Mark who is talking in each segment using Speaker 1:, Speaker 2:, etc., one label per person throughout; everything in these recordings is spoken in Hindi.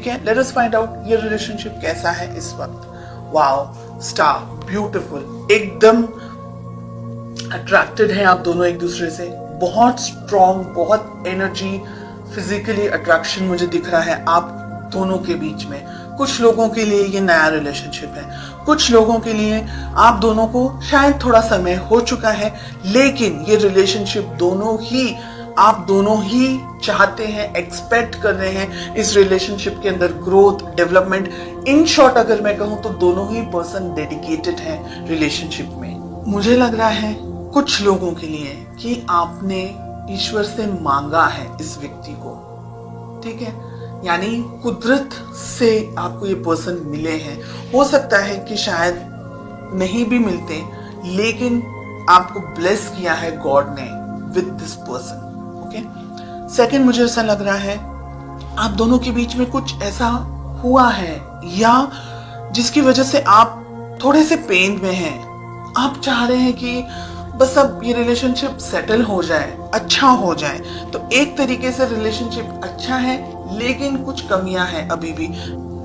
Speaker 1: ठीक है, लेट अस फाइंड आउट ये रिलेशनशिप कैसा है इस वक्त। वाओ, स्टार, ब्यूटीफुल, एकदम अट्रैक्टेड हैं आप दोनों एक दूसरे से, बहुत स्ट्रॉन्ग, बहुत एनर्जी, फिजिकली अट्रैक्शन मुझे दिख रहा है आप दोनों के बीच में। कुछ लोगों के लिए ये नया रिलेशनशिप है, कुछ लोगों के लिए आप दोनों को शायद थोड़ा समय हो चुका है, लेकिन ये रिलेशनशिप आप दोनों ही चाहते हैं, एक्सपेक्ट कर रहे हैं इस रिलेशनशिप के अंदर ग्रोथ, डेवलपमेंट। इन शॉर्ट अगर मैं कहूं तो दोनों ही पर्सन डेडिकेटेड हैं रिलेशनशिप में। मुझे लग रहा है कुछ लोगों के लिए कि आपने ईश्वर से मांगा है इस व्यक्ति को, ठीक है, यानी कुदरत से आपको ये पर्सन मिले हैं। हो सकता है कि शायद नहीं भी मिलते, लेकिन आपको ब्लेस किया है गॉड ने with this person. Okay, second, मुझे ऐसा लग रहा है आप दोनों के बीच में कुछ ऐसा हुआ है या जिसकी वजह से आप थोड़े से पेन में हैं। आप चाह रहे हैं कि बस अब ये रिलेशनशिप सेटल हो जाए, अच्छा हो जाए। तो एक तरीके से रिलेशनशिप अच्छा है, लेकिन कुछ कमियां हैं अभी भी।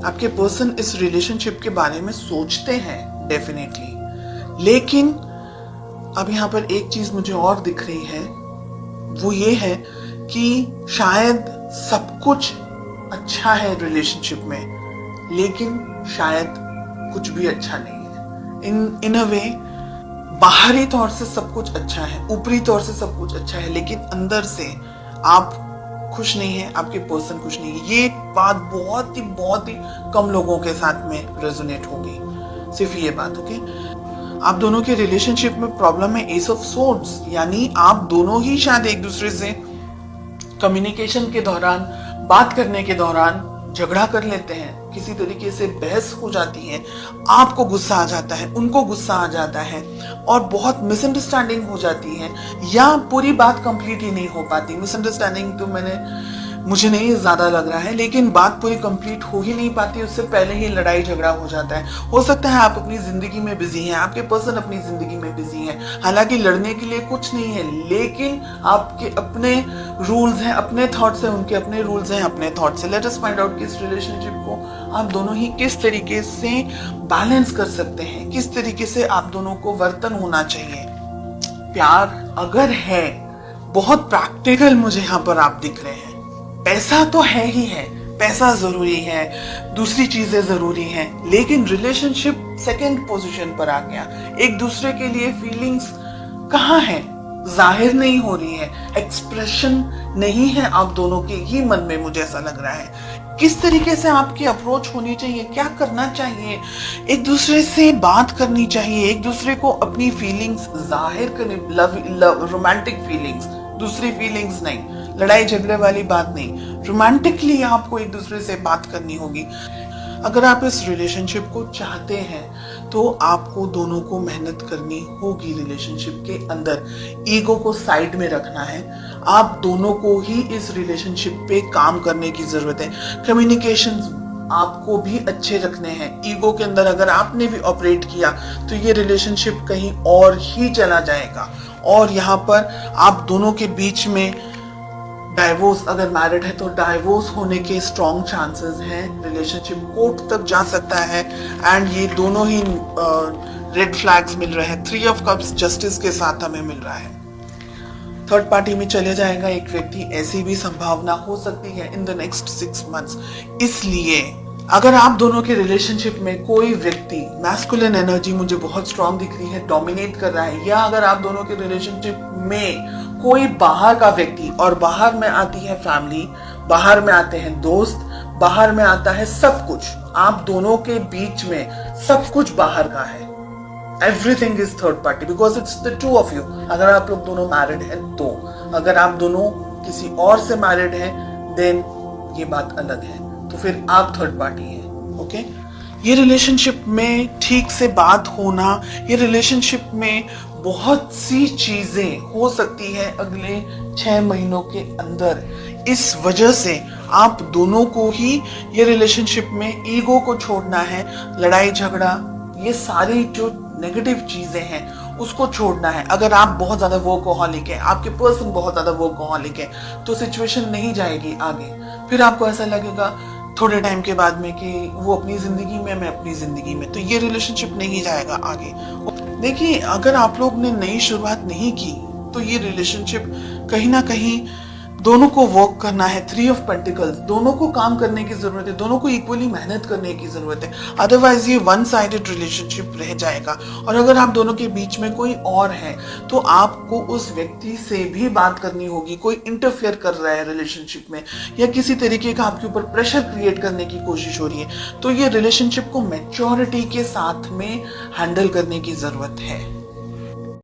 Speaker 1: आपके पर्सन इस रिलेशनशिप के बारे में सोचते हैं डेफिनेटली, लेकिन अब यहाँ पर एक चीज मुझे और दिख रही है, वो ये है कि शायद सब कुछ अच्छा है रिलेशनशिप में, लेकिन शायद कुछ भी अच्छा नहीं है। इन अ वे बाहरी तौर से सब कुछ अच्छा है, ऊपरी तौर से सब कुछ अच्छा है, लेकिन अंदर से आप खुश नहीं है, आपके पर्सन खुश नहीं है। ये बात बहुत ही कम लोगों के साथ में रेजोनेट होगी, सिर्फ ये बात। ओके, आप दोनों के रिलेशनशिप में प्रॉब्लम है एस ऑफ सोर्ड्स, यानी आप दोनों ही शायद एक दूसरे से कम्युनिकेशन के दौरान, बात करने के दौरान झगड़ा कर लेते हैं, किसी तरीके से बहस हो जाती है, आपको गुस्सा आ जाता है, उनको गुस्सा आ जाता है और बहुत मिसअंडरस्टैंडिंग हो जाती है, या पूरी बात कंप्लीट ही नहीं हो पाती। मिसअंडरस्टैंडिंग तो मुझे नहीं ज्यादा लग रहा है, लेकिन बात पूरी कंप्लीट हो ही नहीं पाती, उससे पहले ही लड़ाई झगड़ा हो जाता है। हो सकता है आप अपनी जिंदगी में बिजी हैं, आपके पर्सन अपनी जिंदगी में बिजी हैं, हालांकि लड़ने के लिए कुछ नहीं है, लेकिन आपके अपने रूल्स हैं, अपने थॉट्स हैं, उनके अपने रूल्स हैं, अपने थॉट्स हैं। लेट अस फाइंड आउट कि इस रिलेशनशिप को आप दोनों ही किस तरीके से बैलेंस कर सकते हैं, किस तरीके से आप दोनों को वर्तन होना चाहिए। प्यार अगर है, बहुत प्रैक्टिकल मुझे यहाँ पर आप दिख रहे हैं। पैसा तो है ही है, पैसा जरूरी है, दूसरी चीजें जरूरी हैं, लेकिन रिलेशनशिप सेकंड पोजीशन पर आ गया। एक दूसरे के लिए फीलिंग्स कहाँ है, जाहिर नहीं हो रही है, एक्सप्रेशन नहीं है आप दोनों के ही मन में, मुझे ऐसा लग रहा है। किस तरीके से आपकी अप्रोच होनी चाहिए, क्या करना चाहिए, एक दूसरे से बात करनी चाहिए, एक दूसरे को अपनी फीलिंग्स जाहिर करनी, लव रोमांटिक फीलिंग्स, दूसरी फीलिंग्स नहीं, लड़ाई झगड़े वाली बात नहीं, रोमांटिकली आपको एक दूसरे से बात करनी होगी। अगर आप इस रिलेशनशिप को चाहते हैं तो आपको दोनों को मेहनत करनी होगी रिलेशनशिप के अंदर। ईगो को साइड में रखना है, आप दोनों को ही इस रिलेशनशिप पे काम करने की जरूरत है। कम्युनिकेशंस आपको भी अच्छे रखने हैं। ईगो के अंदर अगर आपने भी ऑपरेट किया तो ये रिलेशनशिप कहीं और ही चला जाएगा, और यहाँ पर आप दोनों के बीच में डाइवोर्स, अगर मैरिड है तो डाइवोर्स होने के स्ट्रॉन्ग चांसेस हैं, रिलेशनशिप कोर्ट तक जा सकता है। एंड ये दोनों ही रेड फ्लैग्स मिल रहे हैं। 3 ऑफ कप्स जस्टिस के साथ हमें मिल रहा है। थर्ड पार्टी में चले जाएगा एक व्यक्ति, ऐसी भी संभावना हो सकती है इन द नेक्स्ट 6 मंथ्स। इसलिए अगर आप दोनों के रिलेशनशिप में कोई व्यक्ति, मैस्कुलिन एनर्जी मुझे बहुत स्ट्रॉन्ग दिख रही है, डोमिनेट कर रहा है, या अगर आप दोनों के रिलेशनशिप में कोई बाहर का व्यक्ति, और बाहर में आती है फैमिली, बाहर में आते हैं दोस्त, बाहर में आता है सब कुछ, आप दोनों के बीच में सब कुछ बाहर का है। Everything is third party because it's the two of you. अगर आप लोग दोनों मैरिड हैं तो, अगर आप दोनों किसी और से मैरिड हैं देन ये बात अलग है, तो फिर आप थर्ड पार्टी हैं। ओके, ये रिलेशनशिप में ठीक से बात होना, ये रिलेशनशिप में बहुत सी चीजें हो सकती है अगले 6 महीनों के अंदर। इस वजह से आप दोनों को ही ये रिलेशनशिप में ईगो को छोड़ना है, लड़ाई झगड़ा, ये सारी जो नेगेटिव चीजें हैं उसको छोड़ना है। अगर आप बहुत ज्यादा वर्कहॉलिक है, आपके पर्सन बहुत ज्यादा वर्कहॉलिक है, तो सिचुएशन नहीं जाएगी आगे। फिर आपको ऐसा लगेगा थोड़े टाइम के बाद में कि वो अपनी जिंदगी में, मैं अपनी जिंदगी में, तो ये रिलेशनशिप नहीं जाएगा आगे। देखिए, अगर आप लोग ने नई शुरुआत नहीं की तो ये रिलेशनशिप कहीं ना कहीं दोनों को वर्क करना है। 3 ऑफ पेंटिकल्स, दोनों को काम करने की जरूरत है, दोनों को इक्वली मेहनत करने की जरूरत है, अदरवाइज ये वन साइडेड रिलेशनशिप रह जाएगा। और अगर आप दोनों के बीच में कोई और है तो आपको उस व्यक्ति से भी बात करनी होगी। कोई इंटरफेयर कर रहा है रिलेशनशिप में या किसी तरीके का आपके ऊपर प्रेशर क्रिएट करने की कोशिश हो रही है, तो ये रिलेशनशिप को मैच्योरिटी के साथ में हैंडल करने की जरूरत है।